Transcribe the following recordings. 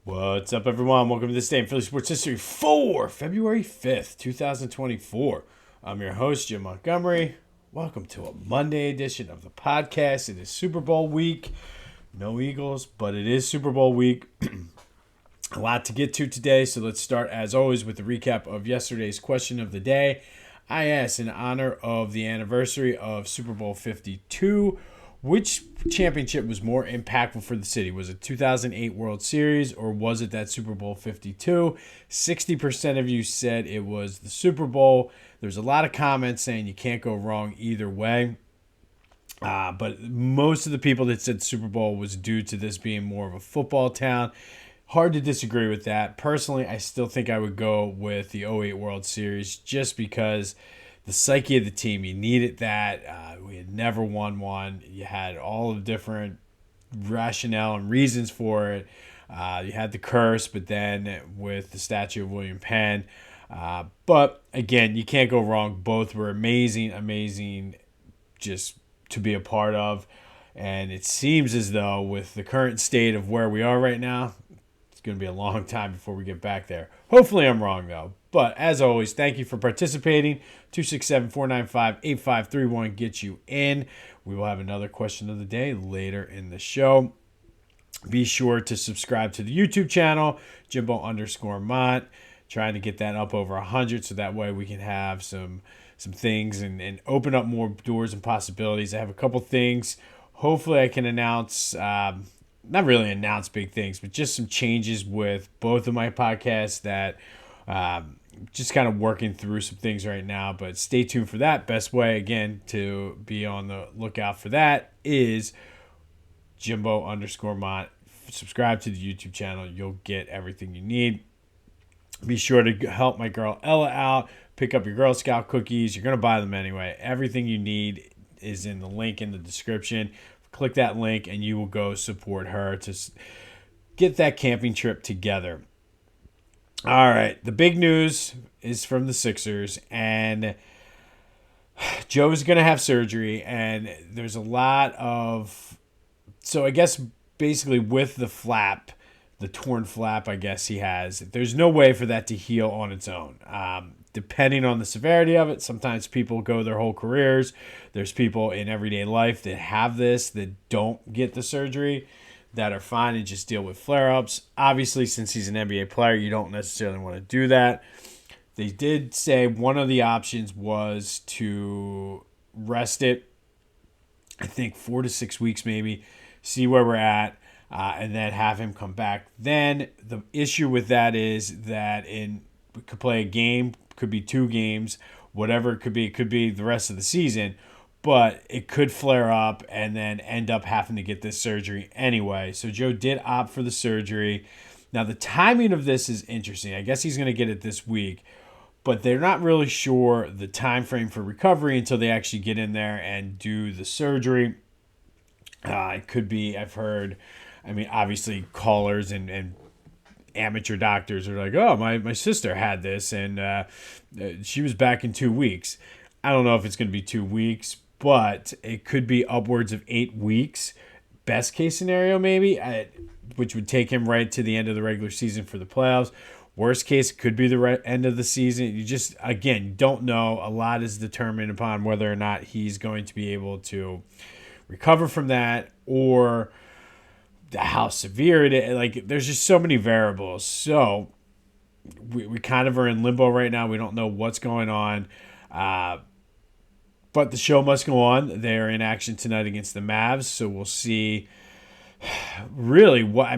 What's up, everyone? Welcome to this day in Philly sports history for February 5th, 2024. I'm your host, Jim Montgomery. Welcome to a Monday edition of the podcast. It is Super Bowl week. No Eagles, but it is Super Bowl week. A lot to get to today, so let's start, as always, with the recap of yesterday's question of the day. I asked, in honor of the anniversary of Super Bowl 52, which championship was more impactful for the city? Was it 2008 World Series or was it that Super Bowl 52? 60% of you said it was the Super Bowl. There's a lot of comments saying you can't go wrong either way. But most of the people that said Super Bowl was due to this being more of a football town. Hard to disagree with that. Personally, I still think I would go with the '08 World Series just because the psyche of the team, you needed that. We had never won one. You had all the different rationale and reasons for it. You had the curse, but then with the statue of William Penn. But again, you can't go wrong. Both were amazing just to be a part of. And it seems as though with the current state of where we are right now, it's going to be a long time before we get back there. Hopefully I'm wrong, though. But as always, thank you for participating. 267-495-8531 gets you in. We will have another question of the day later in the show. Be sure to subscribe to the YouTube channel, Jimbo_Mont. Trying to get that up over 100 so that way we can have some things and open up more doors and possibilities. I have a couple things. Hopefully I can announce, not really announce big things, but just some changes with both of my podcasts that just kind of working through some things right now. But stay tuned for that. Best way, again, to be on the lookout for that is Jimbo_Mont. Subscribe to the YouTube channel. You'll get everything you need. Be sure to help my girl Ella out. Pick up your Girl Scout cookies. You're going to buy them anyway. Everything you need is in the link in the description. Click that link and you will go support her to get that camping trip together. All right. The big news is from the Sixers, and Joe's going to have surgery, and there's a lot of... So I guess basically with the flap, the torn flap, I guess he has, there's no way for that to heal on its own. Depending on the severity of it, sometimes people go their whole careers. There's people in everyday life that have this, that don't get the surgery, that are fine and just deal with flare-ups. Obviously, since he's an NBA player, you don't necessarily want to do that. They did say one of the options was to rest it, I think 4 to 6 weeks maybe, see where we're at, and then have him come back. Then the issue with that is that we could play a game, could be 2 games, whatever it could be the rest of the season, but it could flare up and then end up having to get this surgery anyway. So Joe did opt for the surgery. Now the timing of this is interesting. I guess he's going to get it this week, but they're not really sure the time frame for recovery until they actually get in there and do the surgery. It could be, I've heard, obviously callers and amateur doctors are like, oh, my sister had this and she was back in 2 weeks. I don't know if it's going to be 2 weeks, but it could be upwards of 8 weeks. Best case scenario, maybe, which would take him right to the end of the regular season for the playoffs. Worst case, it could be the end of the season. You just, again, don't know. A lot is determined upon whether or not he's going to be able to recover from that or how severe it is. Like, there's just so many variables. So we kind of are in limbo right now. We don't know what's going on. But the show must go on. They're in action tonight against the Mavs, so we'll see really what...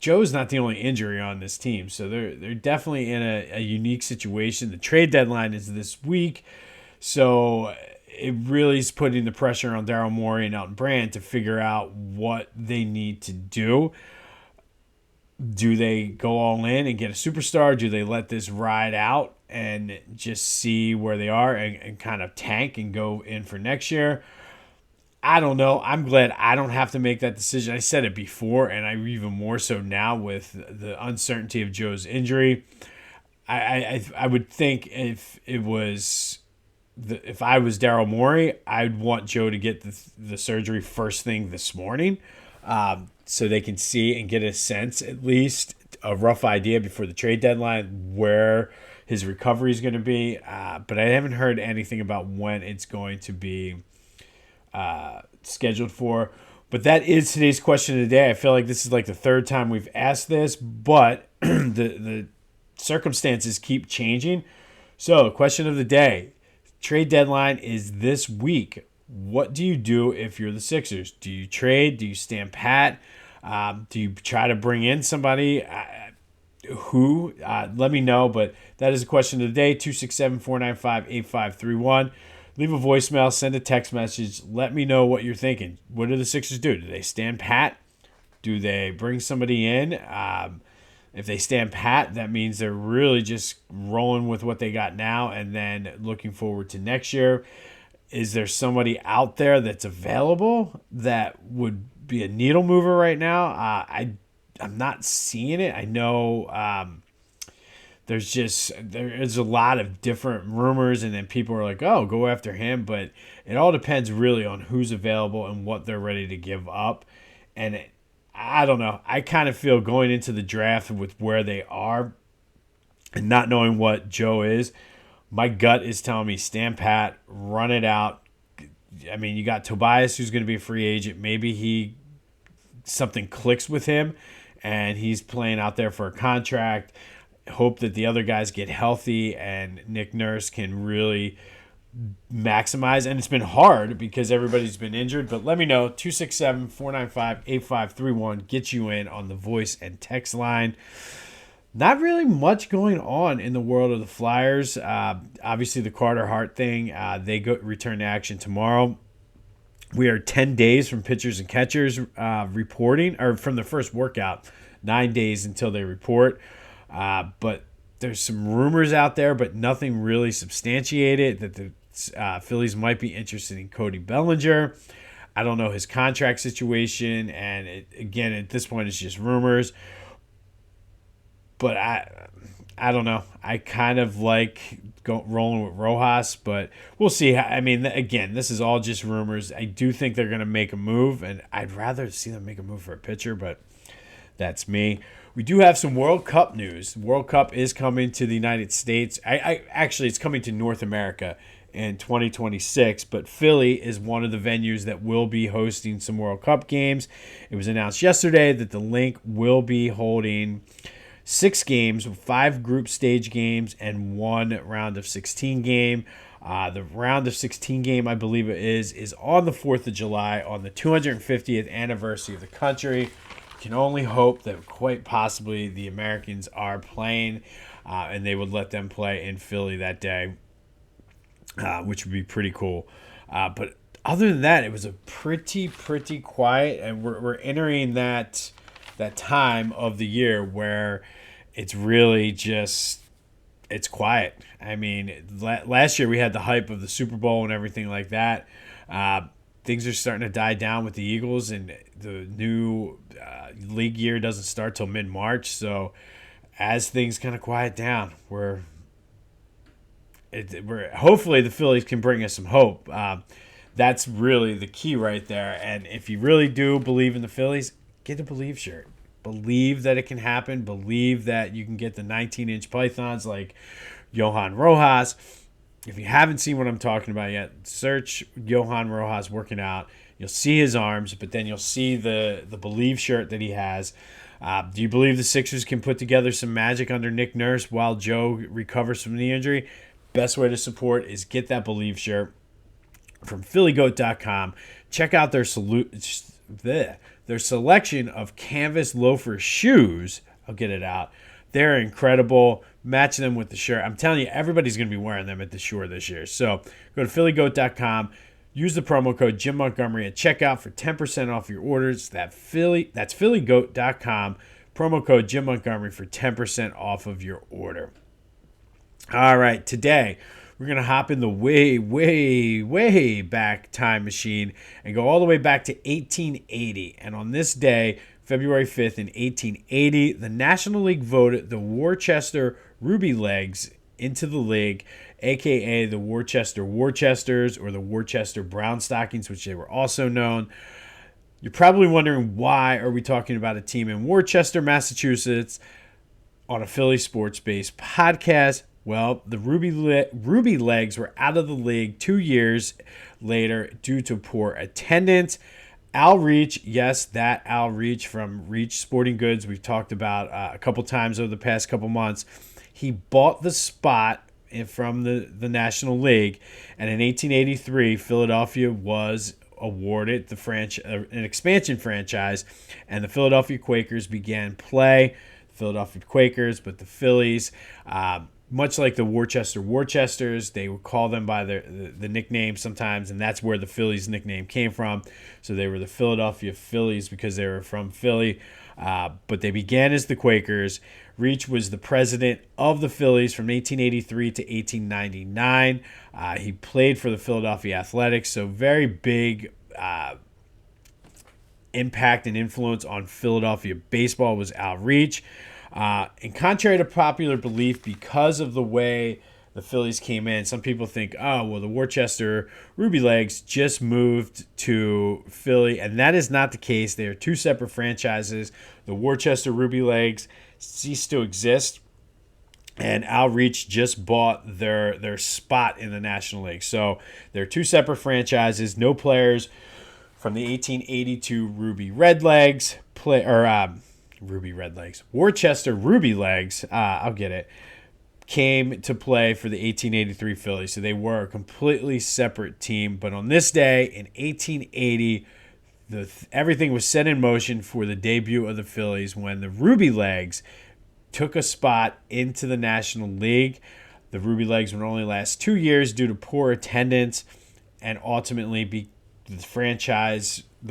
Joe's not the only injury on this team, so they're definitely in a unique situation. The trade deadline is this week, so it really is putting the pressure on Daryl Morey and Elton Brand to figure out what they need to do. Do they go all in and get a superstar? Do they let this ride out and just see where they are and kind of tank and go in for next year? I don't know. I'm glad I don't have to make that decision. I said it before, and I even more so now with the uncertainty of Joe's injury. I would think if I was Daryl Morey, I'd want Joe to get the surgery first thing this morning. So they can see and get a sense at least a rough idea before the trade deadline where his recovery is going to be, but I haven't heard anything about when it's going to be scheduled for. But that is today's question of the day. I feel like this is like the third time we've asked this, but the circumstances keep changing. So, question of the day. Trade deadline is this week. What do you do if you're the Sixers? Do you trade? Do you stand pat? Do you try to bring in somebody? Who? Let me know. But that is the question of the day. 267-495-8531. Leave a voicemail. Send a text message. Let me know what you're thinking. What do the Sixers do? Do they stand pat? Do they bring somebody in? If they stand pat, that means they're really just rolling with what they got now and then looking forward to next year. Is there somebody out there that's available that would be a needle mover right now? I'm not seeing it. I know there is a lot of different rumors, and then people are like, oh, go after him. But it all depends really on who's available and what they're ready to give up. And I don't know. I kind of feel going into the draft with where they are and not knowing what Joe is, my gut is telling me stand pat, run it out. I mean, you got Tobias, who's going to be a free agent. Maybe something clicks with him and he's playing out there for a contract. Hope that the other guys get healthy and Nick Nurse can really maximize. And it's been hard because everybody's been injured. But let me know. 267-495-8531. Get you in on the voice and text line. Not really much going on in the world of the Flyers. Obviously, the Carter Hart thing, they return to action tomorrow. We are 10 days from pitchers and catchers reporting, or from the first workout, 9 days until they report. But there's some rumors out there, but nothing really substantiated that the Phillies might be interested in Cody Bellinger. I don't know his contract situation, and again, at this point, it's just rumors. But I don't know. I kind of like rolling with Rojas, but we'll see. I mean, again, this is all just rumors. I do think they're going to make a move, and I'd rather see them make a move for a pitcher, but that's me. We do have some World Cup news. World Cup is coming to the United States. Actually, it's coming to North America in 2026, but Philly is one of the venues that will be hosting some World Cup games. It was announced yesterday that the link will be holding 6 games, 5 group stage games, and 1 round of 16 game. The round of 16 game, I believe it is on the 4th of July on the 250th anniversary of the country. Can only hope that quite possibly the Americans are playing and they would let them play in Philly that day, which would be pretty cool. But other than that, it was a pretty quiet, and we're entering that time of the year where it's really just, it's quiet. I mean, last year we had the hype of the Super Bowl and everything like that. Things are starting to die down with the Eagles, and the new league year doesn't start till mid-March. So as things kind of quiet down, we're hopefully the Phillies can bring us some hope. That's really the key right there. And if you really do believe in the Phillies, get a Believe shirt. Believe that it can happen. Believe that you can get the 19-inch pythons like Johan Rojas. If you haven't seen what I'm talking about yet, search Johan Rojas working out. You'll see his arms, but then you'll see the Believe shirt that he has. Do you believe the Sixers can put together some magic under Nick Nurse while Joe recovers from the injury? Best way to support is get that Believe shirt from PhillyGoat.com. Check out their selection of canvas loafer shoes. I'll get it out. They're incredible. Match them with the shirt. I'm telling you, everybody's going to be wearing them at the Shore this year. So go to PhillyGoat.com. Use the promo code Jim Montgomery at checkout for 10% off your orders. That's PhillyGoat.com. Promo code Jim Montgomery for 10% off of your order. All right, today we're going to hop in the way back time machine and go all the way back to 1880. And on this day, February 5th in 1880, the National League voted the Worcester Ruby Legs into the league, a.k.a. the Worcesters or the Worcester Brown Stockings, which they were also known. You're probably wondering, why are we talking about a team in Worcester, Massachusetts? on a Philly sports-based podcast. Well, the Ruby Legs were out of the league 2 years later due to poor attendance. Al Reach, yes, that Al Reach from Reach Sporting Goods we've talked about a couple times over the past couple months. He bought the spot from the National League, and in 1883, Philadelphia was awarded an expansion franchise, and the Philadelphia Quakers began play. Philadelphia Quakers, but the Phillies, much like the Worcesters, they would call them by the nickname sometimes, and that's where the Phillies nickname came from. So they were the Philadelphia Phillies because they were from Philly, but they began as the Quakers. Reach was the president of the Phillies from 1883 to 1899. He played for the Philadelphia Athletics, so very big impact and influence on Philadelphia baseball was Al Reach. And contrary to popular belief, because of the way the Phillies came in, some people think, oh, well, the Worcester Ruby Legs just moved to Philly, and that is not the case. They are two separate franchises. The Worcester Ruby Legs ceased to exist, and Al Reach just bought their spot in the National League. So they're two separate franchises. No players from the 1882 Ruby Red Legs Ruby Red Legs, Worcester Ruby Legs, I'll get it, came to play for the 1883 Phillies. So they were a completely separate team. But on this day in 1880, everything was set in motion for the debut of the Phillies when the Ruby Legs took a spot into the National League. The Ruby Legs would only last 2 years due to poor attendance, and ultimately the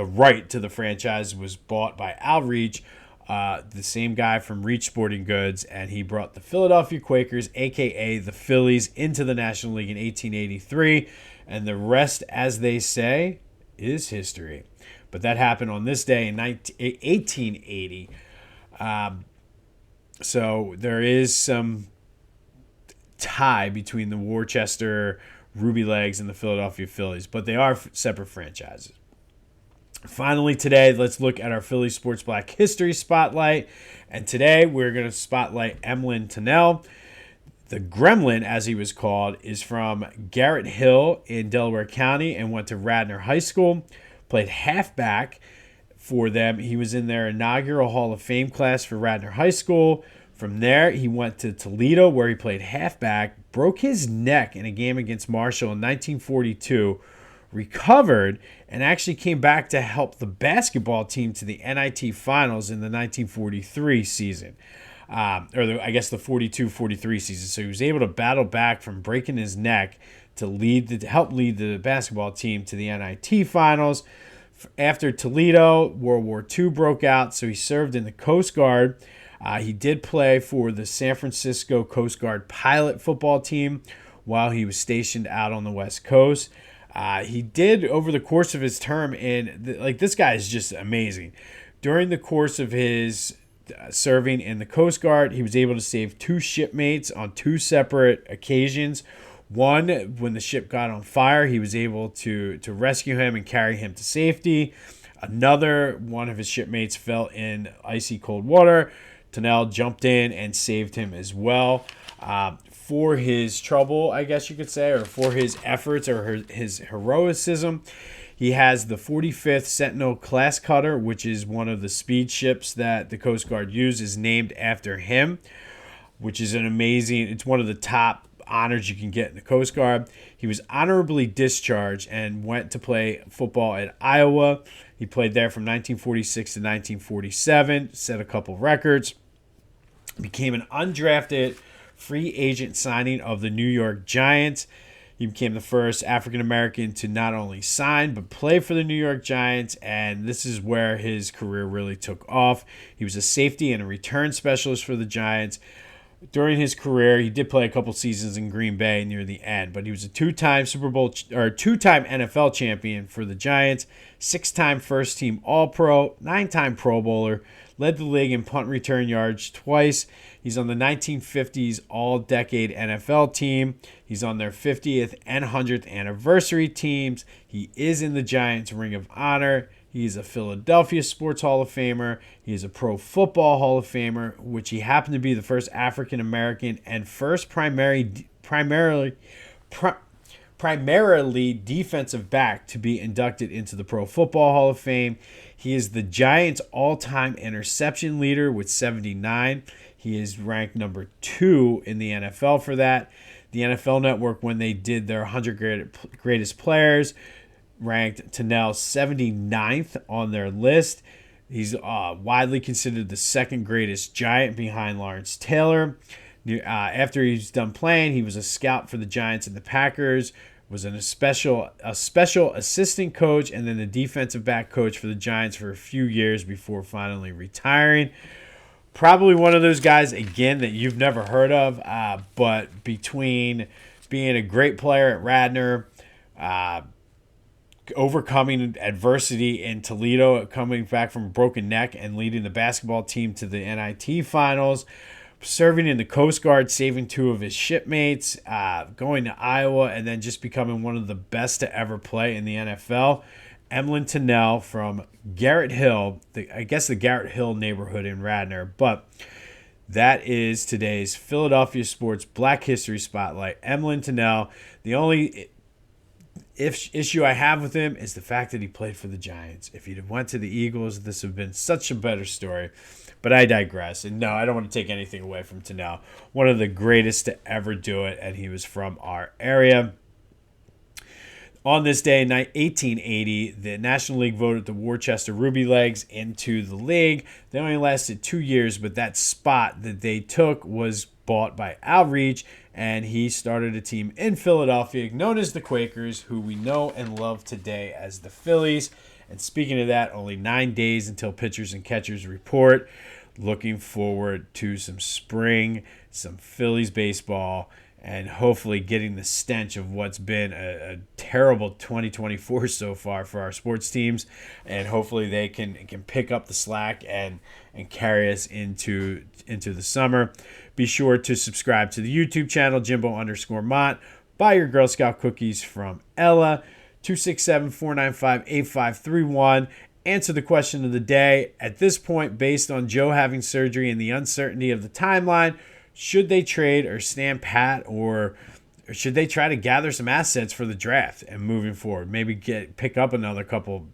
right to the franchise was bought by Al Reach, the same guy from Reach Sporting Goods, and he brought the Philadelphia Quakers, a.k.a. the Phillies, into the National League in 1883, and the rest, as they say, is history. But that happened on this day in 1880. So there is some tie between the Worcester Ruby Legs and the Philadelphia Phillies, but they are separate franchises. Finally, today, let's look at our Philly Sports Black History Spotlight. And today, we're going to spotlight Emlyn Tunnell. The Gremlin, as he was called, is from Garrett Hill in Delaware County and went to Radnor High School. Played halfback for them. He was in their inaugural Hall of Fame class for Radnor High School. From there, he went to Toledo, where he played halfback, broke his neck in a game against Marshall in 1942, recovered, and actually came back to help the basketball team to the NIT Finals in the 1943 season. The 42-43 season. So he was able to battle back from breaking his neck to help lead the basketball team to the NIT Finals. After Toledo, World War II broke out, so he served in the Coast Guard. He did play for the San Francisco Coast Guard pilot football team while he was stationed out on the West Coast. He did, over the course of his term, this guy is just amazing. During the course of his serving in the Coast Guard, he was able to save two shipmates on two separate occasions. One, when the ship got on fire, he was able to rescue him and carry him to safety. Another one of his shipmates fell in icy cold water. Tunnell jumped in and saved him as well. For his trouble, I guess you could say, or for his efforts or his heroicism, he has the 45th Sentinel class cutter, which is one of the speed ships that the Coast Guard uses, named after him, which is it's one of the top honors you can get in the Coast Guard. He was honorably discharged and went to play football at Iowa. He played there from 1946 to 1947, set a couple records, became an undrafted free agent signing of the New York Giants. He became the first African-American to not only sign but play for the New York Giants, and this is where his career really took off. He was a safety and a return specialist for the Giants. During his career, he did play a couple seasons in Green Bay near the end, but he was a two-time two-time NFL champion for the Giants, six-time first-team All-Pro, nine-time Pro Bowler, led the league in punt return yards twice. He's on the 1950s All-Decade NFL team. He's on their 50th and 100th anniversary teams. He is in the Giants Ring of Honor. He's a Philadelphia Sports Hall of Famer. He is a Pro Football Hall of Famer, which he happened to be the first African American and first primarily defensive back to be inducted into the Pro Football Hall of Fame. He is the Giants' all-time interception leader with 79. He is ranked number 2 in the NFL for that. The NFL Network, when they did their 100 greatest players, ranked Tennell 79th on their list. He's widely considered the second greatest Giant behind Lawrence Taylor. After he's done playing, he was a scout for the Giants and the Packers, was a special assistant coach, and then the defensive back coach for the Giants for a few years before finally retiring. Probably one of those guys, again, that you've never heard of, but between being a great player at Radnor, overcoming adversity in Toledo, coming back from a broken neck and leading the basketball team to the NIT finals, serving in the Coast Guard, saving 2 of his shipmates, going to Iowa, and then just becoming one of the best to ever play in the NFL. Emlyn Tennell from Garrett Hill, I guess the Garrett Hill neighborhood in Radnor, but that is today's Philadelphia Sports Black History Spotlight. Emlyn Tennell, the only issue I have with him is the fact that he played for the Giants. If he'd went to the Eagles, this would have been such a better story. But I digress. And no, I don't want to take anything away from Tennell. One of the greatest to ever do it, and he was from our area. On this day in 1880, the National League voted the Worcester Ruby Legs into the league. They only lasted 2 years, but that spot that they took was bought by Outreach, and he started a team in Philadelphia known as the Quakers, who we know and love today as the Phillies. And speaking of that, only 9 days until pitchers and catchers report. Looking forward to some spring, some Phillies baseball, and hopefully getting the stench of what's been a terrible 2024 so far for our sports teams. And hopefully they can pick up the slack and carry us into the summer. Be sure to subscribe to the YouTube channel, Jimbo_Mott. Buy your Girl Scout cookies from Ella. 267-495-8531. Answer the question of the day. At this point, based on Joe having surgery and the uncertainty of the timeline, should they trade or stand pat, or should they try to gather some assets for the draft and moving forward? Maybe pick up another couple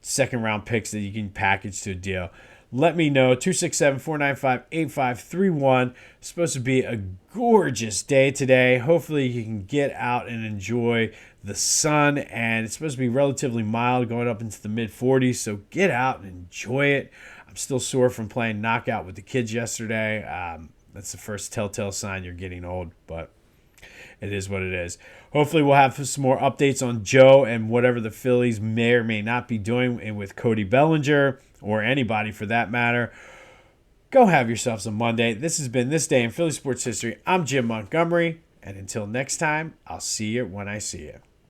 second-round picks that you can package to a deal. Let me know. 267-495-8531. It's supposed to be a gorgeous day today. Hopefully you can get out and enjoy the sun, and it's supposed to be relatively mild, going up into the mid-40s, so get out and enjoy it. I'm still sore from playing knockout with the kids yesterday. That's the first telltale sign you're getting old, but it is what it is. Hopefully we'll have some more updates on Joe and whatever the Phillies may or may not be doing with Cody Bellinger, or anybody for that matter. Go have yourselves a Monday. This has been This Day in Philly Sports History. I'm Jim Montgomery, and until next time, I'll see you when I see you.